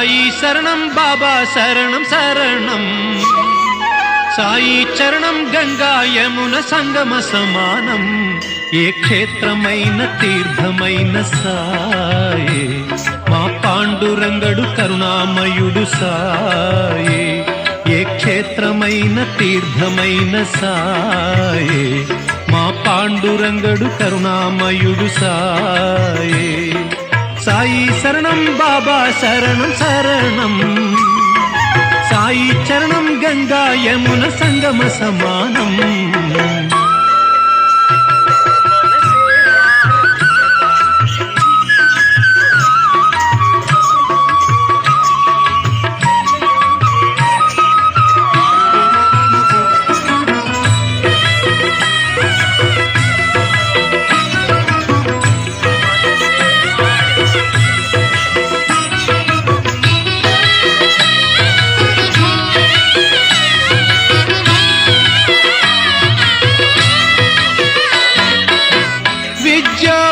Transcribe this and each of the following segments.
సాయి శరణం బాబా శరణం శరణం సాయి చరణం గంగా యమున సంగమ సమానం ఏ క్షేత్రమైన తీర్థమైన సాయే మా పాండురంగడు కరుణామయుడు సాయే ఏ క్షేత్రమైన తీర్థమైన సాయే మా పాండురంగడు కరుణామయుడు సాయే సాయి శరణం బాబా శరణం శరణం సాయి చరణం గంగా యమున సంగమ సమానం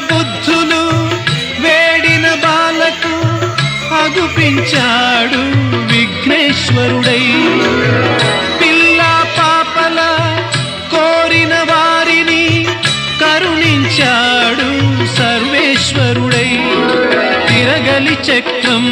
బుద్ధులు వేడిన బాలకు అగుపించాడు విఘ్నేశ్వరుడై పిల్ల పాపల కోరిన వారిని కరుణించాడు సర్వేశ్వరుడై తిరగలి చక్రం